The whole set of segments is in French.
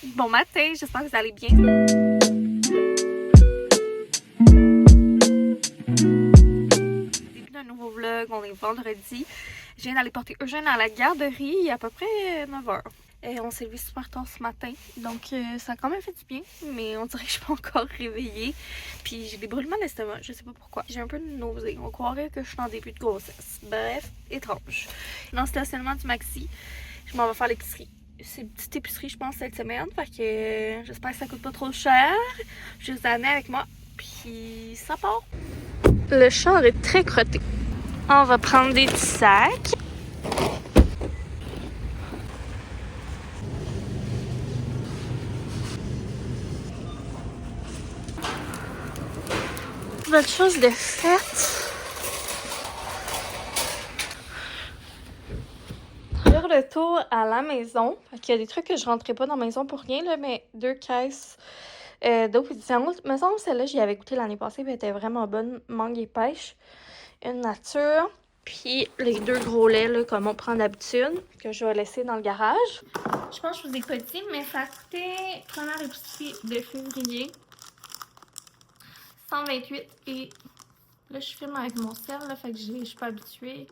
Bon matin, j'espère que vous allez bien. Début d'un nouveau vlog, on est vendredi. Je viens d'aller porter Eugène à la garderie il y a à peu près 9h. Et on s'est levé super tard ce matin, donc ça a quand même fait du bien, mais on dirait que je suis pas encore réveillée. Puis j'ai des brûlements d'estomac, je sais pas pourquoi. J'ai un peu de nausée, on croirait que je suis en début de grossesse. Bref, étrange. Dans le stationnement du Maxi, je m'en vais faire l'épicerie. C'est une petite épicerie, je pense, cette semaine. Fait que j'espère que ça coûte pas trop cher. Je vais vous amener avec moi. Puis ça part. Le char est très crotté. On va prendre des petits sacs. Votre chose de faite. De retour à la maison. Fait qu'il y a des trucs que je rentrais pas dans la maison pour rien, là, mais 2 caisses d'eau pétillante. Me semble celle-là, j'y avais goûté l'année passée, puis elle était vraiment bonne. Mangue et pêche. Une nature. Puis les 2 gros laits, là, comme on prend d'habitude, que je vais laisser dans le garage. Je pense que je vous ai pas dit, mais ça a coûté, première épicerie de février, 128. Et là, je filme avec mon sel, là, fait que je suis pas habituée.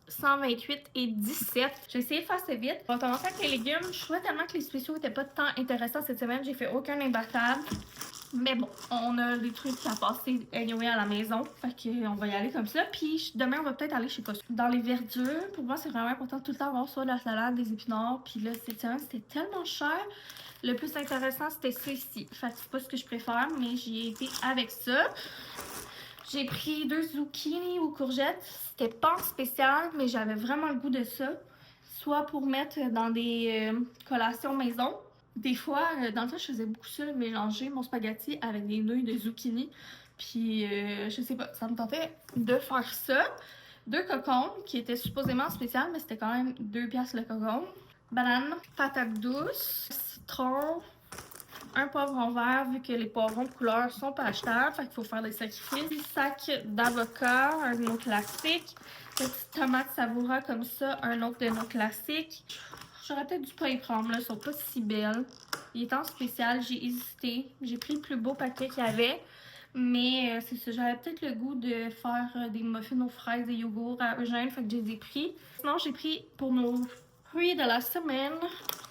128 et 17. J'ai essayé de faire ça vite. On va commencer avec les légumes. Je trouvais tellement que les spéciaux étaient pas tant intéressants cette semaine. J'ai fait aucun imbattable. Mais bon, on a des trucs à passer anyway à la maison. Fait qu'on va y aller comme ça. Puis demain, on va peut-être aller chez Costco. Dans les verdures, pour moi, c'est vraiment important de tout le temps avoir soit de la salade, des épinards. Puis là, cette semaine, c'était tellement cher. Le plus intéressant, c'était ça ici. Fait que c'est pas ce que je préfère, mais j'y ai été avec ça. J'ai pris 2 zucchini ou courgettes. C'était pas en spécial, mais j'avais vraiment le goût de ça. Soit pour mettre dans des collations maison. Des fois, dans le temps, je faisais beaucoup ça, mélanger mon spaghetti avec des nouilles de zucchini. Puis, je sais pas, ça me tentait de faire ça. 2 cocombes qui étaient supposément spéciales, mais c'était quand même 2 piastres le cocombe. Banane, patate douce, citron, un poivron vert, vu que les poivrons de couleur sont pas achetables, fait qu'il faut faire des sacrifices. 10 sacs d'avocats, un autre classique. Petite tomate savoura comme ça, un autre de nos classiques. J'aurais peut-être dû pas y prendre, là, ils sont pas si belles. Il est en spécial, j'ai hésité. J'ai pris le plus beau paquet qu'il y avait. Mais c'est ça, j'avais peut-être le goût de faire des muffins aux fraises et yogourt à Eugène, fait que je les ai pris. Sinon, j'ai pris pour nos fruits de la semaine,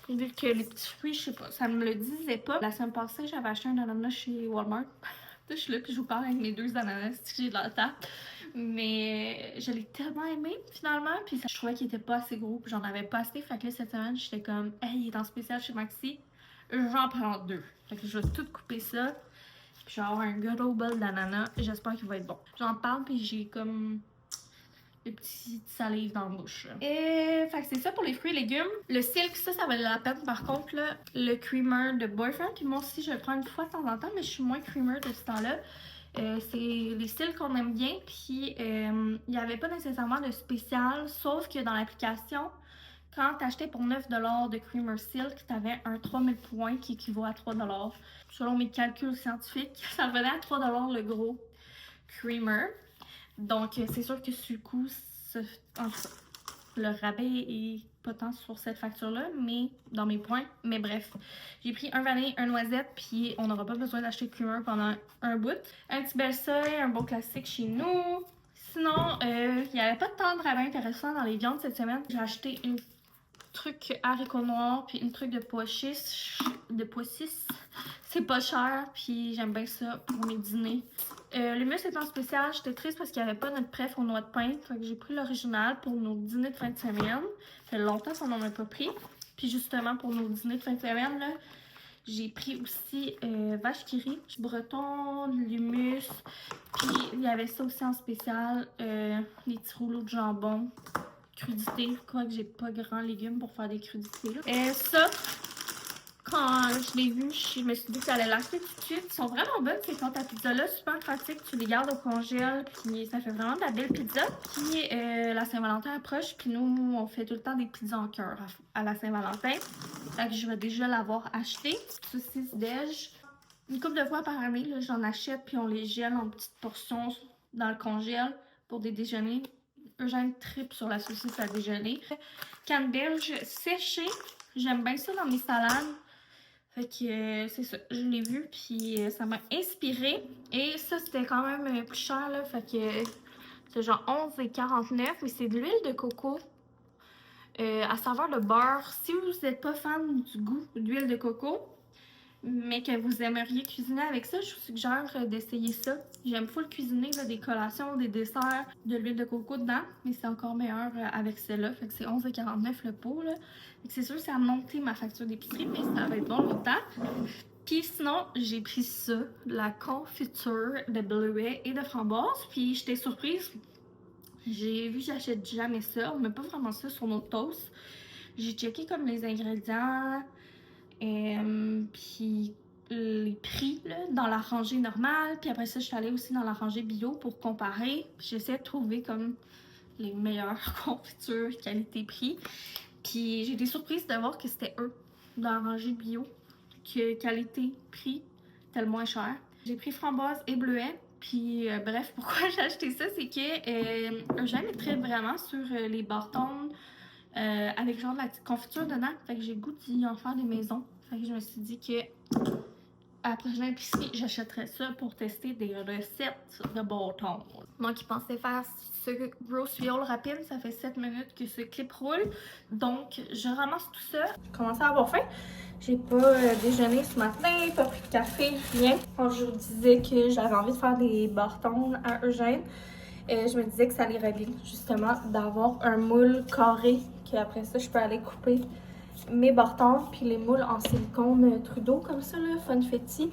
vu que les petits fruits, je sais pas, ça me le disait pas. La semaine passée, j'avais acheté un ananas chez Walmart. Je suis là puis je vous parle avec mes 2 ananas que j'ai dans la table. Mais je l'ai tellement aimé finalement. Puis je trouvais qu'il était pas assez gros. Puis j'en avais pas assez. Fait que là, cette semaine, j'étais comme, hey, il est en spécial chez Maxi. J'en prends 2. Fait que je vais tout couper ça. Puis je vais avoir un gros bol d'ananas. J'espère qu'il va être bon. J'en parle puis j'ai comme des petites salives dans la bouche. Et fait que c'est ça pour les fruits et légumes. Le silk, ça valait la peine. Par contre, là, le creamer de Boyfriend, puis moi aussi, je le prends une fois de temps en temps, mais je suis moins creamer de ce temps-là. C'est les styles qu'on aime bien, puis il n'y avait pas nécessairement de spécial, sauf que dans l'application, quand tu achetais pour 9$ de Creamer Silk, tu avais un 3000 points qui équivaut à 3$. Selon mes calculs scientifiques, ça revenait à 3$ le gros Creamer. Donc, c'est sûr que sur le coup, en tout cas, le rabais est pas tant sur cette facture-là, mais dans mes points. Mais bref, j'ai pris un vanille, un noisette, puis on n'aura pas besoin d'acheter de creamer pendant un bout. Un petit bel seuil, un bon classique chez nous. Sinon, il n'y avait pas tant de rabais intéressants dans les viandes cette semaine. J'ai acheté une truc haricots noirs, puis une truc de pois chiches, c'est pas cher, puis j'aime bien ça pour mes dîners. L'hummus est en spécial, j'étais triste parce qu'il n'y avait pas notre préf aux noix de pain, fait que j'ai pris l'original pour nos dîners de fin de semaine. Ça fait longtemps qu'on n'en a pas pris. Puis justement pour nos dîners de fin de semaine, là, j'ai pris aussi vache qui rit, breton, l'hummus, puis il y avait ça aussi en spécial, les petits rouleaux de jambon. Crudité, quoique j'ai pas grand légumes pour faire des crudités là. Et ça, quand je l'ai vu, je me suis dit que ça allait l'acheter tout de suite. Ils sont vraiment bonnes ces pâtes à pizza là, super pratiques. Tu les gardes au congèle, puis ça fait vraiment de la belle pizza. Puis la Saint-Valentin approche, puis nous on fait tout le temps des pizzas en cœur à la Saint-Valentin. Fait que je vais déjà l'avoir acheté. Saucisse déj. Une couple de fois par année, j'en achète, puis on les gèle en petites portions dans le congèle pour des déjeuners. Eugène tripe sur la saucisse à déjeuner. Canne belge séchée. J'aime bien ça dans mes salades. Fait que c'est ça, je l'ai vu, puis ça m'a inspiré. Et ça, c'était quand même plus cher, là. Fait que c'est genre 11,49 mais c'est de l'huile de coco à saveur de beurre. Si vous n'êtes pas fan du goût d'huile de coco, mais que vous aimeriez cuisiner avec ça, je vous suggère d'essayer ça. J'aime full cuisiner là, des collations, des desserts, de l'huile de coco dedans, mais c'est encore meilleur avec celle-là. Fait que c'est 11,49 le pot, là. Fait que c'est sûr que ça a monté ma facture d'épicerie, mais ça va être bon longtemps. Puis sinon, j'ai pris ça, la confiture de bleuet et de framboise, puis j'étais surprise. J'ai vu que j'achète jamais ça, on met pas vraiment ça sur nos toasts. J'ai checké comme les ingrédients, puis les prix là, dans la rangée normale. Puis après ça, je suis allée aussi dans la rangée bio pour comparer. Puis j'essaie de trouver comme les meilleures confitures qualité-prix. Puis j'ai été surprise de voir que c'était eux dans la rangée bio, que qualité-prix était le moins cher. J'ai pris framboise et bleuet. Puis bref, pourquoi j'ai acheté ça, c'est que Eugène est très vraiment sur les bâtons avec genre de la petite confiture dedans. Fait que j'ai le goût d'y en faire des maisons. Fait que je me suis dit que à la prochaine épicerie, j'achèterais ça pour tester des recettes de bâtons. Donc, il pensait faire ce gros tuyau rapide. Ça fait 7 minutes que ce clip roule. Donc, je ramasse tout ça. Je commence à avoir faim. J'ai pas déjeuné ce matin, pas pris de café, rien. Quand je vous disais que j'avais envie de faire des bâtons à Eugène, je me disais que ça irait bien, justement, d'avoir un moule carré, qu'après ça, je peux aller couper mes bâtons, puis les moules en silicone Trudeau, comme ça, là, Funfetti.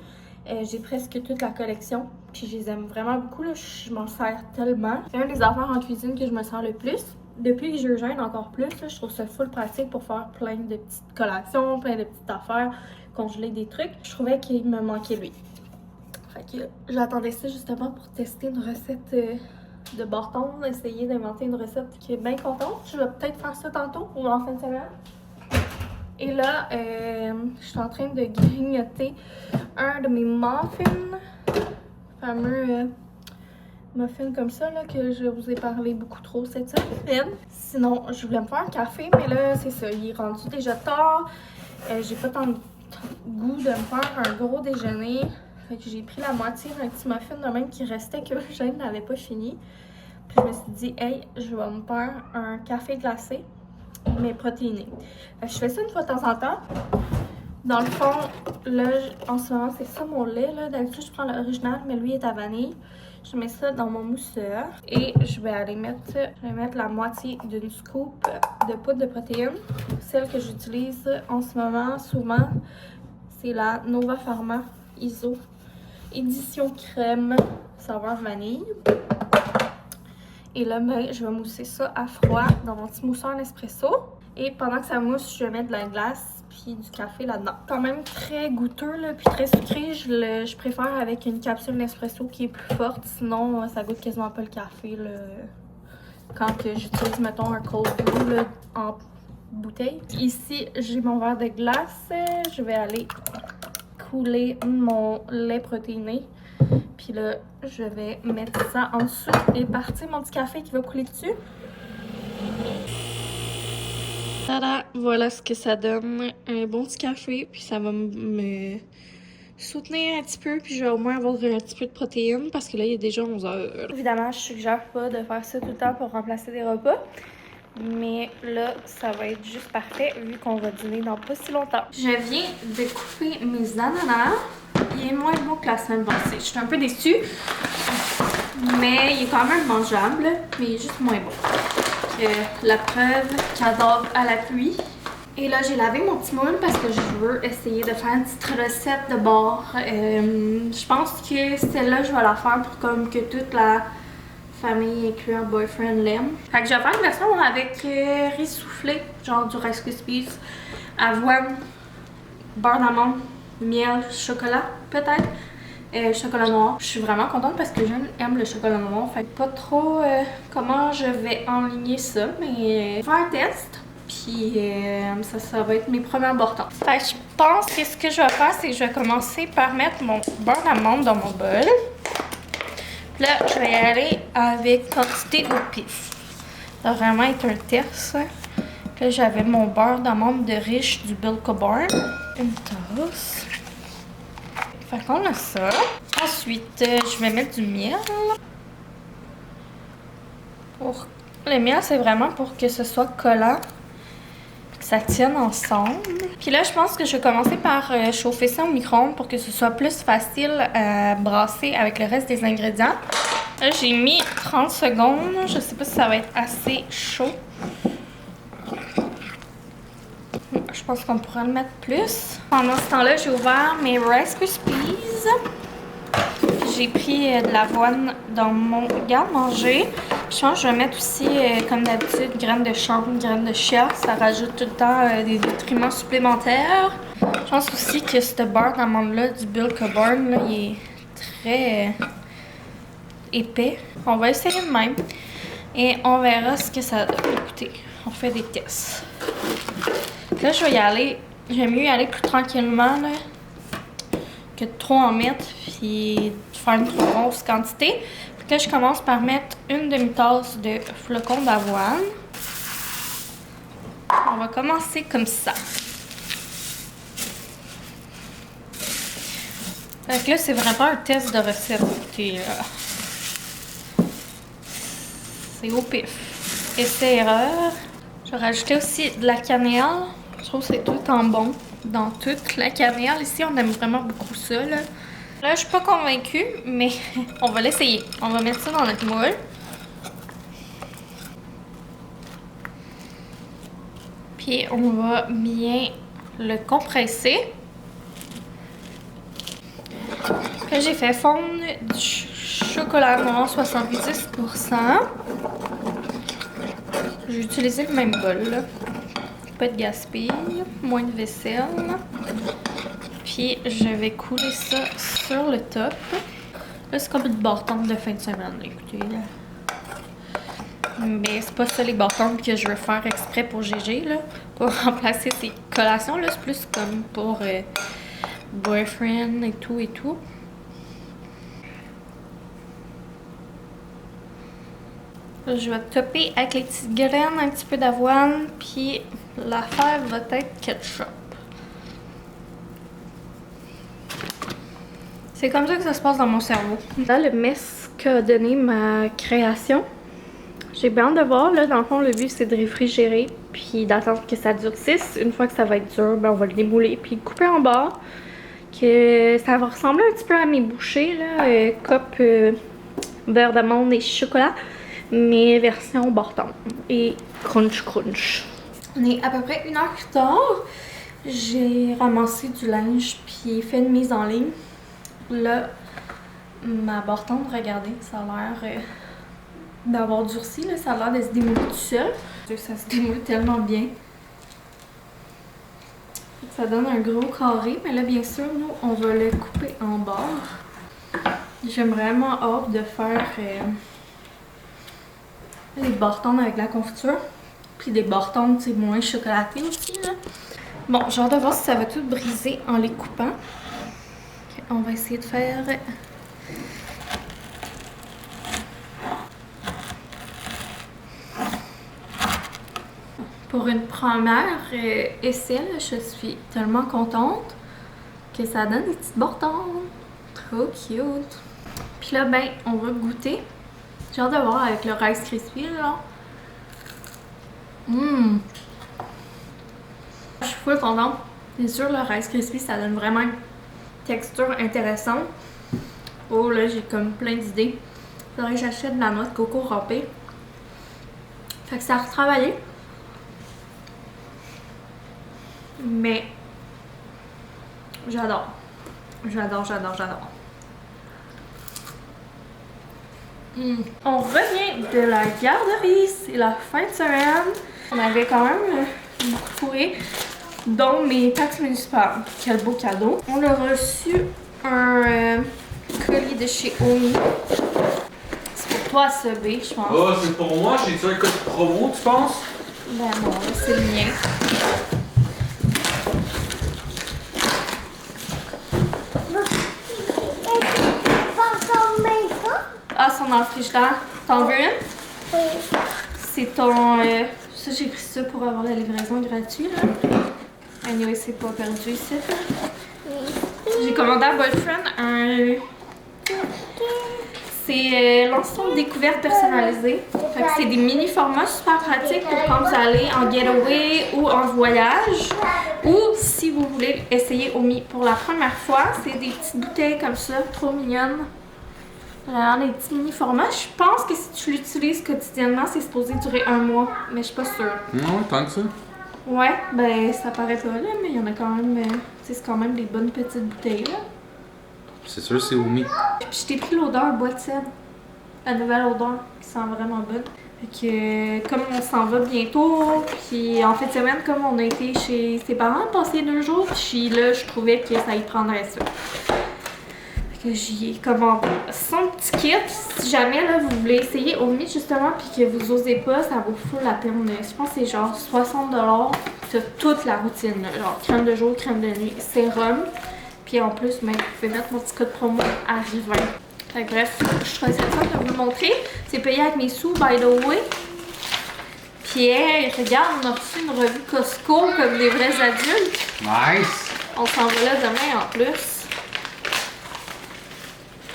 J'ai presque toute la collection, puis je les aime vraiment beaucoup, là, je m'en sers tellement. C'est un des affaires en cuisine que je me sers le plus. Depuis que j'Eugène encore plus, là, je trouve ça full pratique pour faire plein de petites collations, plein de petites affaires, congeler des trucs. Je trouvais qu'il me manquait lui. Fait que j'attendais ça justement pour tester une recette de bâton, essayer d'inventer une recette qui est bien contente. Je vais peut-être faire ça tantôt ou en fin de semaine. Et là, je suis en train de grignoter un de mes muffins, fameux muffins comme ça, là, que je vous ai parlé beaucoup trop cette semaine. Sinon, je voulais me faire un café, mais là, c'est ça, il est rendu déjà tard. J'ai pas tant de goût de me faire un gros déjeuner. Fait que j'ai pris la moitié d'un petit muffin de même qui restait que Eugène n'avait pas fini. Puis je me suis dit, hey, je vais me faire un café glacé, mais protéiné. Fait que je fais ça une fois de temps en temps. Dans le fond, là, en ce moment, c'est ça mon lait. D'habitude, je prends l'original, mais lui est à vanille. Je mets ça dans mon mousseur et je vais aller mettre, la moitié d'une scoop de poudre de protéines. Celle que j'utilise en ce moment, souvent, c'est la Nova Pharma ISO édition crème saveur vanille. Et là, je vais mousser ça à froid dans mon petit mousseur Nespresso. Et pendant que ça mousse, je vais mettre de la glace puis du café là-dedans. Quand même très goûteux, là, puis très sucré. Je préfère avec une capsule Nespresso qui est plus forte. Sinon, ça goûte quasiment pas le café là, quand j'utilise, mettons, un cold brew là, en bouteille. Ici, j'ai mon verre de glace. Je vais aller couler mon lait protéiné. Puis là, je vais mettre ça en dessous et partir mon petit café qui va couler dessus. Tada! Voilà ce que ça donne. Un bon petit café, puis ça va me soutenir un petit peu, puis je vais au moins avoir un petit peu de protéines parce que là, il est déjà 11 h. Évidemment, je suggère pas de faire ça tout le temps pour remplacer des repas. Mais là, ça va être juste parfait vu qu'on va dîner dans pas si longtemps. Je viens de couper mes ananas. Il est moins beau que la semaine passée. Je suis un peu déçue. Mais il est quand même mangeable. Mais il est juste moins beau. La preuve qu'adore à la pluie. Et là, j'ai lavé mon petit moule parce que je veux essayer de faire une petite recette de bord. Je pense que celle-là, je vais la faire pour comme que toute la famille incluant boyfriend l'aime. Fait que je vais faire une version avec riz soufflé, genre du Rice Krispies, avoine, beurre d'amande, miel, chocolat peut-être, chocolat noir. Je suis vraiment contente parce que j'aime le chocolat noir. Fait que pas trop comment je vais enligner ça, mais faire un test. Puis ça va être mes premiers bâtons. Fait que je pense que ce que je vais faire, c'est que je vais commencer par mettre mon beurre d'amande dans mon bol. Là, je vais y aller avec quantité au pif. Ça va vraiment être un test. Là, j'avais mon beurre d'amande de riche du Bilko Bar. une tasse. Fait qu'on a ça. Ensuite, je vais mettre du miel. Le miel, c'est vraiment pour que ce soit collant. Que ça tienne ensemble. Puis là, je pense que je vais commencer par chauffer ça au micro-ondes pour que ce soit plus facile à brasser avec le reste des ingrédients. Là, j'ai mis 30 secondes. Je sais pas si ça va être assez chaud. Je pense qu'on pourra le mettre plus. Pendant ce temps-là, j'ai ouvert mes Rice Krispies. J'ai pris de l'avoine dans mon garde-manger. Je pense que je vais mettre aussi, comme d'habitude, graines de chanvre, graines de chia. Ça rajoute tout le temps des nutriments supplémentaires. Je pense aussi que ce beurre d'amande-là, du Bilka-Born, là, il est très épais. On va essayer de même. Et on verra ce que ça va coûter. On fait des tests. Là, je vais y aller. J'aime mieux y aller plus tranquillement, là, que de trop en mettre, puis de faire une trop grosse quantité. Puis là, je commence par mettre une demi-tasse de flocons d'avoine. On va commencer comme ça. Fait que là, c'est vraiment un test de recette. C'est au pif. Essai-erreur. Je vais rajouter aussi de la cannelle. Je trouve que c'est tout le temps bon dans toute la cannelle. Ici, on aime vraiment beaucoup ça, là. Là, je suis pas convaincue, mais on va l'essayer. On va mettre ça dans notre moule. Puis, on va bien le compresser. Puis, j'ai fait fondre du chocolat noir 70%. J'ai utilisé le même bol, là. Pas de gaspille, moins de vaisselle. Puis je vais couler ça sur le top. Là, c'est comme une bâtonne de fin de semaine, écoutez. Là. Mais c'est pas ça les bâtons que je veux faire exprès pour GG, là. Pour remplacer ces collations, là. C'est plus comme pour boyfriend et tout et tout. Là, je vais topper avec les petites graines, un petit peu d'avoine, puis l'affaire va être ketchup. C'est comme ça que ça se passe dans mon cerveau. Là, le mess qu'a donné ma création. J'ai bien hâte de voir. Là, dans le fond, le but, c'est de réfrigérer, puis d'attendre que ça durcisse. Une fois que ça va être dur, ben, on va le démouler, puis le couper en bas. Que ça va ressembler un petit peu à mes bouchées, là. Cup beurre d'amande et chocolat. Mais version bâton et crunch. On est à peu près 1 heure plus tard. J'ai ramassé du linge puis fait une mise en ligne. Là, ma bâton, regardez, ça a l'air d'avoir durci. Là, ça a l'air de se démouler tout seul. Ça se démoule tellement bien. Ça donne un gros carré. Mais là, bien sûr, nous, on va le couper en bord. J'ai vraiment hâte de faire... les bâtons avec la confiture. Puis des bâtons, c'est moins chocolatés aussi, là. Bon, j'ai hâte de voir si ça va tout briser en les coupant. Okay, on va essayer de faire... Pour une première essai, là, je suis tellement contente que ça donne des petits bâtons. Trop cute. Puis là, ben, on va goûter. J'ai hâte de voir avec le Rice Krispies, là. Je suis full contente. C'est sûr, le Rice Krispies, ça donne vraiment une texture intéressante. Oh, là, j'ai comme plein d'idées. Faudrait que j'achète de la noix de coco râpée. Fait que ça a retravaillé. Mais j'adore. J'adore. On revient de la garderie, c'est la fin de semaine. On avait quand même beaucoup fourré, dont mes taxes municipales. Quel beau cadeau. On a reçu un colis de chez Omi. C'est pour toi, Sobé, je pense. Oh, c'est pour moi? J'ai-tu un code promo, tu penses? Ben bon, c'est le mien. Ah, c'est dans le frigidaire. T'en veux une? Oui. C'est ton... ça, j'ai pris ça pour avoir la livraison gratuite, là. Anyway, c'est pas perdu ici. J'ai commandé à Boyfriend un... C'est l'ensemble découverte personnalisée. Fait que c'est des mini formats super pratiques pour quand vous allez en getaway ou en voyage. Ou si vous voulez essayer Omi pour la première fois, c'est des petites bouteilles comme ça, trop mignonnes. Alors, des petits mini formats. Je pense que si tu l'utilises quotidiennement, c'est supposé durer 1 mois, mais je suis pas sûre. Non, tant que ça. Ouais, ben ça paraît pas là, mais il y en a quand même. C'est quand même des bonnes petites bouteilles là. C'est sûr, c'est Omi. Puis je t'ai pris l'odeur bois de cèdre. La nouvelle odeur qui sent vraiment bonne. Fait que comme on s'en va bientôt, puis en fin de semaine, comme on a été chez ses parents passer 2 jours, puis là je trouvais que ça y prendrait ça. Fait que j'y ai commandé son petit kit. Si jamais là vous voulez essayer Omi justement puis que vous osez pas, ça vaut full la peine. Je pense que c'est genre 60$. T'as toute la routine, là. Genre crème de jour, crème de nuit, sérum. Puis en plus, ben, vous pouvez mettre mon petit code promo à Rivain. Fait que bref, je trouvais ça fun de vous le montrer. C'est payé avec mes sous, by the way. Puis hey, regarde, on a reçu une revue Costco comme des vrais adultes. Nice! On s'en va là demain en plus.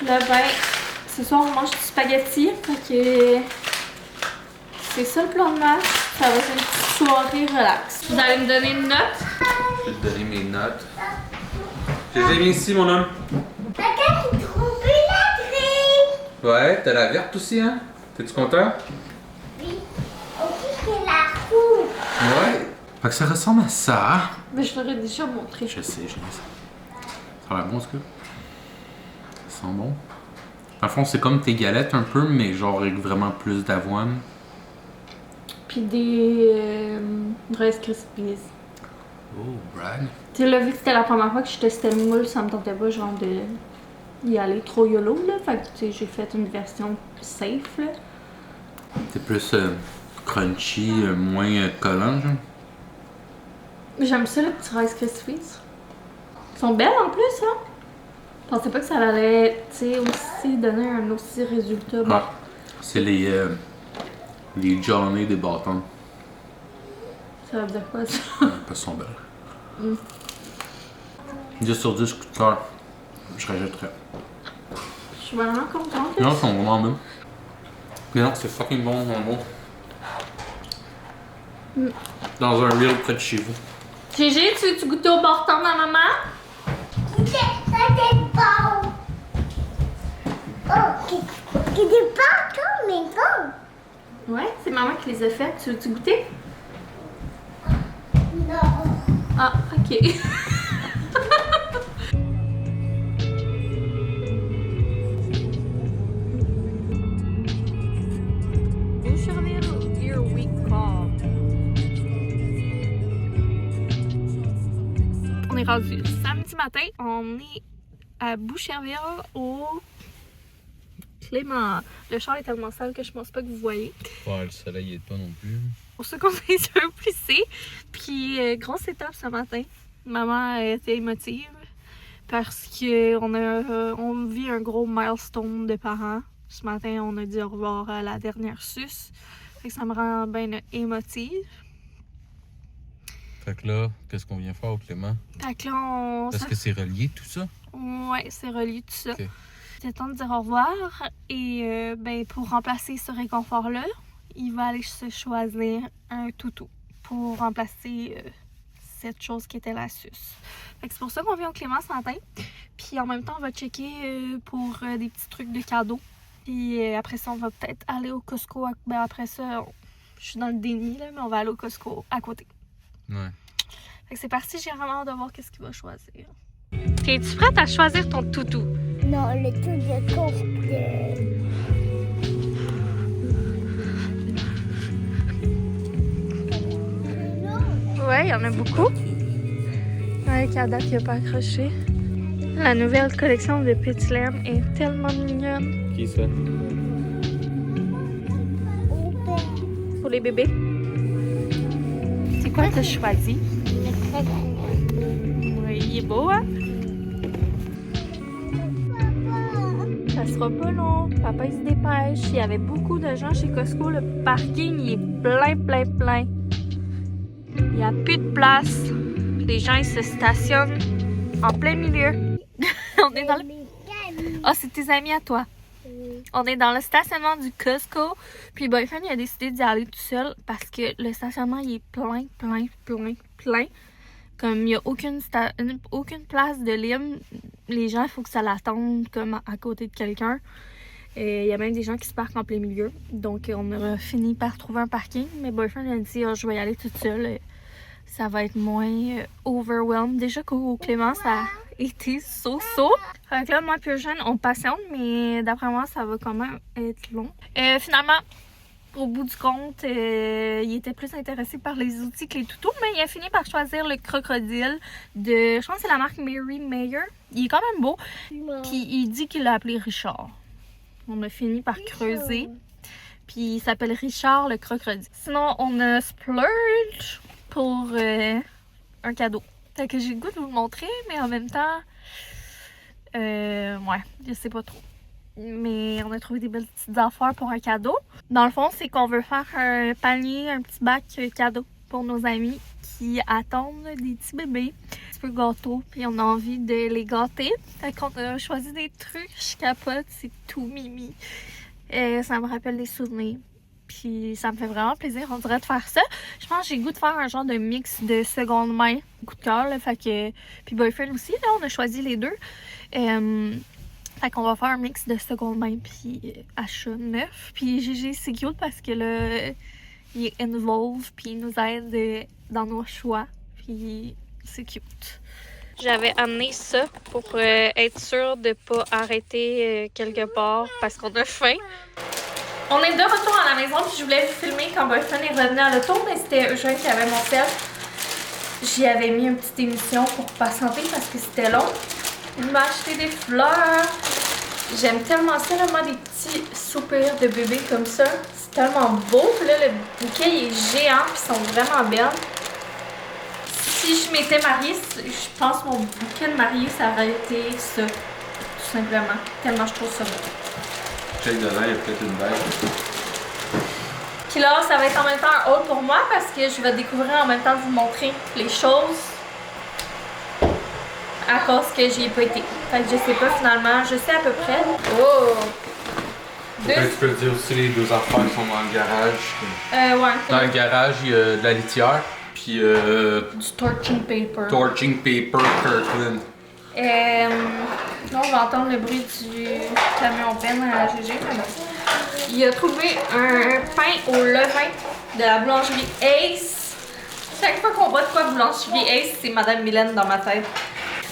Là, ben, ce soir on mange du spaghetti. Fait que c'est ça le plan de match. Ça va être une petite soirée relax. Vous allez me donner une note? Je vais te donner mes notes. Je les ai mis ici, mon homme. Papa, tu trompes la grille. Ouais, t'as la verte aussi, hein? T'es-tu content? Oui. Aussi, c'est la roue. Ouais. Fait que ça ressemble à ça. Mais je l'aurais déjà montré. Je sais. Ça a l'air bon, ce que. Ça sent bon. Dans le fond, c'est comme tes galettes un peu, mais genre avec vraiment plus d'avoine. Puis des Rice Krispies. Oh, brag. Tu sais, là, vu que c'était la première fois que je testais le moule, ça me tentait pas, genre, de y aller trop YOLO, là. Fait que, tu sais, j'ai fait une version safe, là. C'est plus crunchy, moins collant, genre. J'aime ça, les petits Rice Krispies. Ils sont belles, en plus, hein. Je pensais pas que ça allait, tu sais, aussi donner un aussi résultat. Bon. Ah, c'est les Johnny des bâtons. Ça veut dire quoi, ça? Parce qu'elles sont belles. 10 sur 10 coup de cœur. Je rajouterais. Je suis vraiment contente. Non, ils sont vraiment bons. Mais non, c'est fucking bon, vraiment bon. Dans un reel près de chez vous. Gégé, tu veux-tu goûter au bâton de ma maman? Ça, c'est bon. Oh, c'est des bâtons, mais bon. Ouais, c'est maman qui les a faites. Tu veux-tu goûter? Non. Ah, ok. On est rendu samedi matin. On est à Boucherville au Clément. Le char est tellement sale que je pense pas que vous voyez. Ouais, le soleil est pas non plus. Pour ça qu'on s'est un peu plissé. Puis grosse étape ce matin. Maman était émotive parce on vit un gros milestone de parents. Ce matin, on a dit au revoir à la dernière suce. Fait que ça me rend bien émotive. Fait que là, qu'est-ce qu'on vient faire au Clément? Fait que là, Est-ce que c'est relié tout ça? Ouais, c'est relié tout ça. Ok. C'est temps de dire au revoir. Et ben, pour remplacer ce réconfort-là, il va aller se choisir un toutou pour remplacer cette chose qui était la suce. Fait que c'est pour ça qu'on vient au Clément ce matin. Puis en même temps, on va checker pour des petits trucs de cadeaux. Puis après ça, on va peut-être aller au Costco. Ben après ça, je suis dans le déni, là, mais on va aller au Costco à côté. Ouais. Fait que c'est parti, j'ai vraiment hâte de voir qu'est-ce qu'il va choisir. Es-tu prête à choisir ton toutou? Non, le tout de complet. Ouais, il y en a beaucoup. Ouais, qu'à date, il n'a pas accroché. La nouvelle collection de Petit Laine est tellement mignonne. Qui ça? Pour les bébés. C'est quoi que tu as choisi? Oui, il est beau, hein? Ça sera pas long. Papa, il se dépêche. Il y avait beaucoup de gens chez Costco. Le parking, il est plein. Il n'y a plus de place. Les gens, ils se stationnent en plein milieu. On est dans le... Ah, c'est tes amis à toi. On est dans le stationnement du Costco. Puis Boyfriend, il a décidé d'y aller tout seul parce que le stationnement, il est plein. Comme il n'y a aucune place de libre. Les gens, il faut que ça l'attende comme à côté de quelqu'un. Il y a même des gens qui se parquent en plein milieu. Donc, on a fini par trouver un parking. Mais Boyfriend a dit, je vais y aller toute seule. Ça va être moins overwhelmed. Déjà qu'au Clément, ça a été so-so. Fait que là, moi et Eugène, on patiente, mais d'après moi, ça va quand même être long. Finalement, au bout du compte, il était plus intéressé par les outils que les toutous, mais il a fini par choisir le crocodile de, je pense que c'est la marque Mary Meyer. Il est quand même beau. Puis il dit qu'il l'a appelé Richard. On a fini par creuser. Puis il s'appelle Richard le crocodile. Sinon, on a splurge pour un cadeau. Fait que j'ai le goût de vous le montrer, mais en même temps, ouais, je sais pas trop. Mais on a trouvé des belles petites affaires pour un cadeau. Dans le fond, c'est qu'on veut faire un panier, un petit bac cadeau pour nos amis qui attendent des petits bébés. Un petit peu gâteau, puis on a envie de les gâter. Fait qu'on a choisi des trucs, je capote, c'est tout mimi. Ça me rappelle des souvenirs. Puis ça me fait vraiment plaisir, on dirait de faire ça. Je pense que j'ai le goût de faire un genre de mix de seconde main. Coup de cœur, là, fait que... Puis Boyfriend aussi, là, on a choisi les deux. Fait qu'on va faire un mix de seconde main puis achat neuf. Puis Gigi, c'est cute parce que là, il est involved puis il nous aide dans nos choix. Puis c'est cute. J'avais amené ça pour être sûre de pas arrêter quelque part parce qu'on a faim. On est de retour à la maison puis je voulais vous filmer quand Boyfriend est revenu à l'auto, mais c'était Eugène qui avait mon sel. J'y avais mis une petite émission pour patienter parce que c'était long. Il m'a acheté des fleurs. J'aime tellement ça, là, moi, des petits soupirs de bébé comme ça. C'est tellement beau. Puis là, le bouquet il est géant puis ils sont vraiment belles. Si je m'étais mariée, je pense que mon bouquet de mariée, ça aurait été ça. Tout simplement. Tellement je trouve ça beau. Check dedans, il y a peut-être une bête. Puis là, ça va être en même temps un haul pour moi parce que je vais découvrir en même temps de vous montrer les choses à cause que j'y ai pas été. Fait que je sais pas finalement, je sais à peu près. Oh! Tu peux dire aussi les deux affaires qui sont dans le garage. Ouais. Dans le garage, il y a de la litière, puis du torching paper. Torching paper Kirkland. Là, on va entendre le bruit du camion peine à la GG. Il a trouvé un pain au levain de la boulangerie Ace. Chaque fois qu'on voit de quoi boulangerie Ace, c'est Madame Mylène dans ma tête.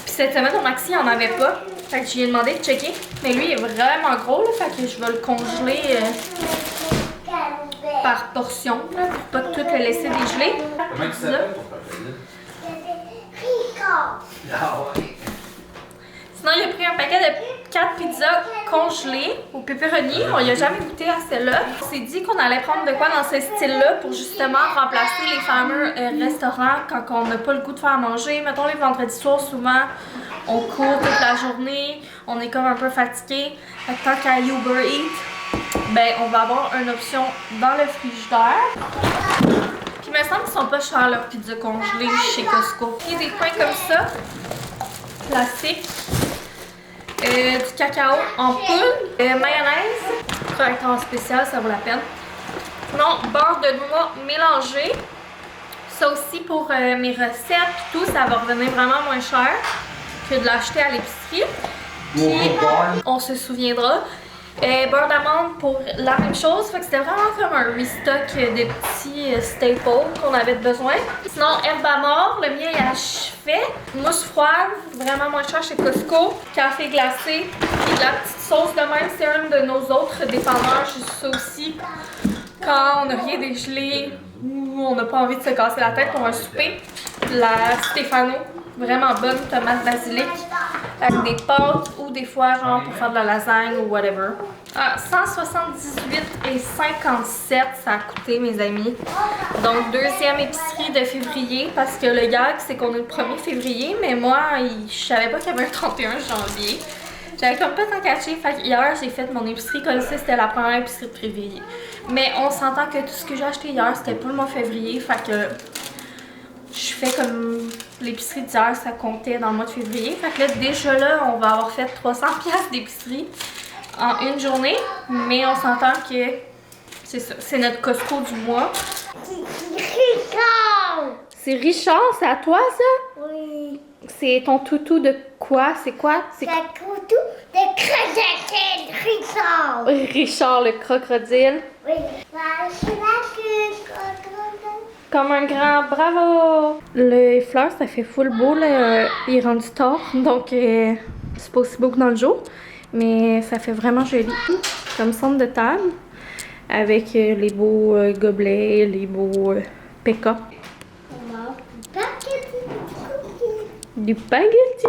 Puis cette semaine au Maxi, il n'y en avait pas. Fait que je lui ai demandé de checker. Mais lui, il est vraiment gros, là. Fait que je vais le congeler par portion, là, pour pas tout le laisser dégeler. Comment tu s'appelles ton papa? Sinon, il a pris un paquet de 4 pizzas congelées au pepperoni. On y a jamais goûté à celle-là. On s'est dit qu'on allait prendre de quoi dans ce style-là pour justement remplacer les fameux restaurants quand on n'a pas le goût de faire manger. Mettons, les vendredis soirs, souvent, on court toute la journée. On est comme un peu fatigué. Fait que tant qu'à Uber Eats, ben, on va avoir une option dans le frigidaire. Puis, il me semble qu'ils sont pas chers, leurs pizzas congelées chez Costco. Il y a des pains comme ça, classiques. Du cacao en poudre, mayonnaise, correcteur spécial, ça vaut la peine. Non, beurre de noix mélangé. Ça aussi pour mes recettes, tout, ça va revenir vraiment moins cher que de l'acheter à l'épicerie. Puis, on se souviendra. Beurre d'amande pour la même chose. Fait que c'était vraiment comme un restock de petits staples qu'on avait besoin. Sinon, herbe à mort, le mien est achevé. Mousse froide, vraiment moins cher chez Costco. Café glacé. Puis de la petite sauce de même, c'est un de nos autres dépanneurs. Juste ça aussi. Quand on n'a rien dégelé ou on n'a pas envie de se casser la tête pour un souper. La Stefano, vraiment bonne, tomate basilic. Avec des pâtes ou des fois genre pour faire de la lasagne ou whatever. 178,57 ça a coûté mes amis. Donc deuxième épicerie de février parce que le gag c'est qu'on est le 1er février mais moi je savais pas qu'il y avait un 31 janvier. J'avais comme pas tant caché, fait hier j'ai fait mon épicerie comme ça, c'était la première épicerie de février. Mais on s'entend que tout ce que j'ai acheté hier c'était pour le mois de février, fait que je fais comme l'épicerie d'hier, ça comptait dans le mois de février. Fait que là, déjà là, on va avoir fait 300$ d'épicerie en une journée. Mais on s'entend que c'est ça, c'est notre Costco du mois. Richard! C'est Richard, c'est à toi ça? Oui. C'est ton toutou de quoi? C'est quoi? C'est C'est couteau de crocodile, Richard! Richard le crocodile. Oui. C'est la queue, crocodile. Comme un grand bravo! Les fleurs, ça fait full beau, là. Il est rendu tard, donc c'est pas aussi beau que dans le jour. Mais ça fait vraiment joli. Comme centre de table, avec les beaux gobelets, les beaux PK. On va paquet de cookies. Du spaghetti!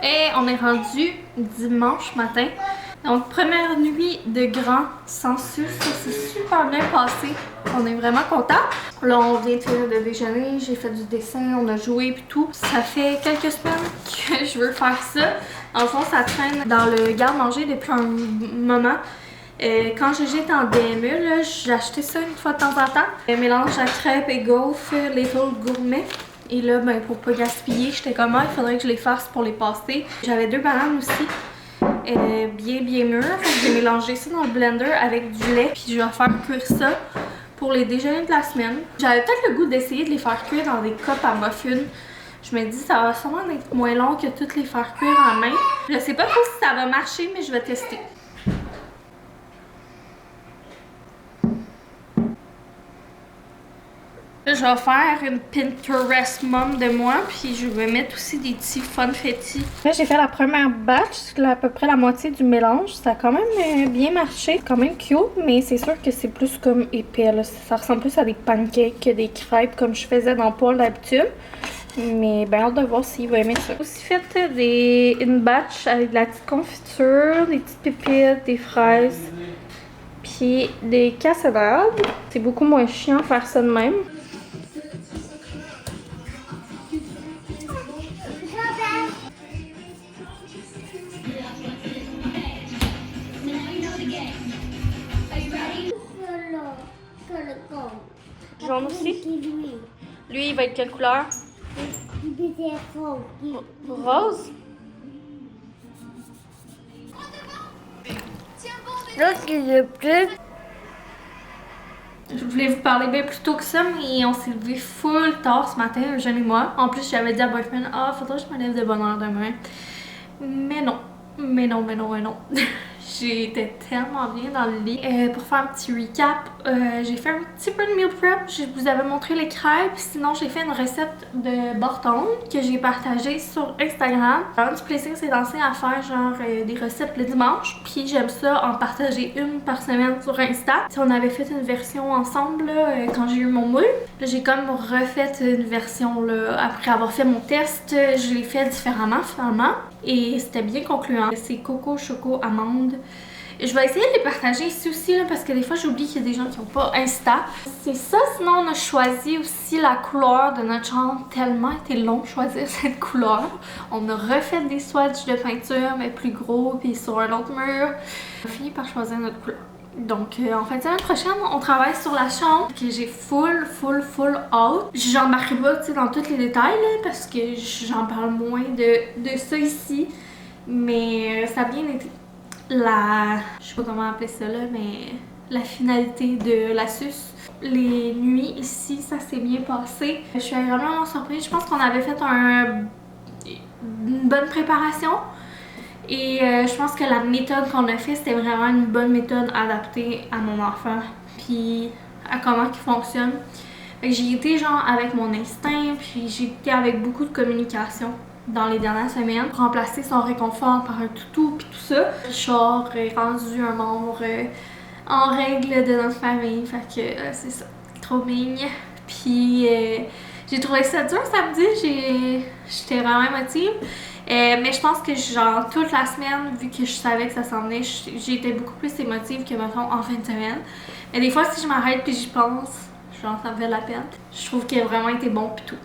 Et on est rendu dimanche matin. Donc, première nuit de grand sans sus. Ça s'est super bien passé. On est vraiment contents. Là, on vient de finir de déjeuner. J'ai fait du dessin, on a joué puis tout. Ça fait quelques semaines que je veux faire ça. En fond, ça traîne dans le garde-manger depuis un moment. Quand j'étais en DME, j'ai acheté ça une fois de temps en temps. Un mélange à crêpes et gaufres, Little Gourmet. Et là, ben, pour pas gaspiller, j'étais comme, il faudrait que je les fasse pour les passer. J'avais 2 bananes aussi, bien mûres. Fait que j'ai mélangé ça dans le blender avec du lait. Puis je vais faire cuire ça pour les déjeuners de la semaine. J'avais peut-être le goût d'essayer de les faire cuire dans des cups à muffins. Je me dis, ça va sûrement être moins long que toutes les faire cuire en main. Je sais pas trop si ça va marcher, mais je vais tester. Là, je vais faire une Pinterest mom de moi, puis je vais mettre aussi des petits funfetti. Là, j'ai fait la première batch, à peu près la moitié du mélange. Ça a quand même bien marché, quand même cute, mais c'est sûr que c'est plus comme épais. Là. Ça ressemble plus à des pancakes que des crêpes comme je faisais dans Paul d'habitude. Mais ben hâte de voir s'il va aimer ça. J'ai aussi fait une batch avec de la petite confiture, des petites pépites, des fraises, puis des cassonades. C'est beaucoup moins chiant faire ça de même. Jaune aussi. Lui, il va être quelle couleur? Rose. L'autre, il est plus. Je voulais vous parler bien plus tôt que ça, mais on s'est levé full tard ce matin, Eugène et moi. En plus, j'avais dit à boyfriend, faudrait que je me lève de bonne heure demain. Mais non. J'étais tellement bien dans le lit. Pour faire un petit recap, j'ai fait un petit peu de meal prep. Je vous avais montré les crêpes. Sinon, j'ai fait une recette de Borton que j'ai partagée sur Instagram. Un petit plaisir, c'est d'ancien à faire genre des recettes le dimanche. Puis j'aime ça en partager une par semaine sur Insta. Si on avait fait une version ensemble là, quand j'ai eu mon moule. Là, j'ai comme refait une version là, après avoir fait mon test. Je l'ai fait différemment finalement. Et c'était bien concluant. C'est coco, choco, amande. Je vais essayer de les partager ici aussi là, parce que des fois j'oublie qu'il y a des gens qui n'ont pas Insta. C'est ça, sinon on a choisi aussi la couleur de notre chambre. Tellement été long de choisir cette couleur. On a refait des swatchs de peinture mais plus gros puis sur un autre mur. On a fini par choisir notre couleur. Donc en fin de semaine prochaine, on travaille sur la chambre que j'ai full hâte. J'embarquerai pas dans tous les détails là, parce que j'en parle moins de ça ici. Mais ça a bien été. Je sais pas comment appeler ça là, mais la finalité de la suce. Les nuits ici, ça s'est bien passé. Je suis vraiment surprise. Je pense qu'on avait fait une bonne préparation. Et je pense que la méthode qu'on a fait, c'était vraiment une bonne méthode adaptée à mon enfant. Puis à comment il fonctionne. J'ai été genre avec mon instinct, puis j'ai été avec beaucoup de communication dans les dernières semaines. Remplacer son réconfort par un toutou puis tout ça. Richard est rendu un membre en règle de notre famille. Fait que c'est ça. Trop mignon. Puis j'ai trouvé ça dur samedi. J'étais vraiment émotive. Mais je pense que genre toute la semaine, vu que je savais que ça s'en venait, j'ai été beaucoup plus émotive que mettons en fin de semaine. Mais des fois si je m'arrête puis j'y pense, genre ça me fait de la peine. Je trouve qu'il a vraiment été bon pis tout.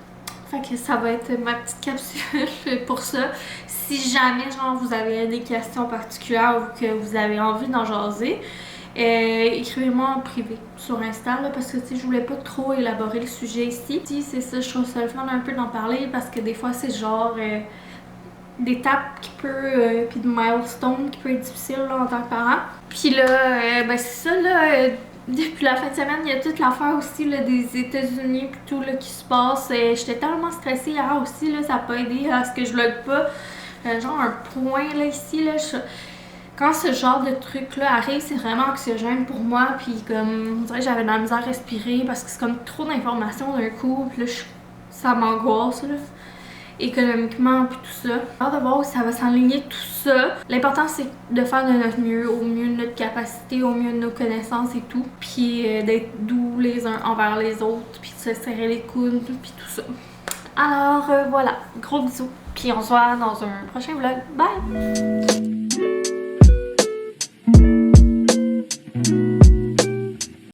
Fait que ça va être ma petite capsule pour ça. Si jamais genre vous avez des questions particulières ou que vous avez envie d'en jaser, écrivez-moi en privé sur Insta là, parce que tu sais, je voulais pas trop élaborer le sujet ici. Si c'est ça, je trouve ça le fun un peu d'en parler parce que des fois c'est genre d'étapes qui peut puis de milestones qui peut être difficile là, en tant que parent. Puis là, ben c'est ça là. Depuis la fin de semaine, il y a toute l'affaire aussi là, des États-Unis et tout là, qui se passe. J'étais tellement stressée hier aussi, là, ça n'a pas aidé à ce que je vlog pas. Genre un point là ici, là, quand ce genre de truc là arrive, c'est vraiment anxiogène pour moi. Puis comme, on dirait que j'avais de la misère à respirer parce que c'est comme trop d'informations d'un coup. Puis là, ça m'angoisse là. Économiquement puis tout ça. J'ai hâte de voir où ça va s'enligner tout ça. L'important c'est de faire de notre mieux, au mieux de notre capacité, au mieux de nos connaissances et tout. Puis d'être doux les uns envers les autres, puis de se serrer les coudes, puis tout ça. Alors voilà, gros bisous. Puis on se voit dans un prochain vlog. Bye!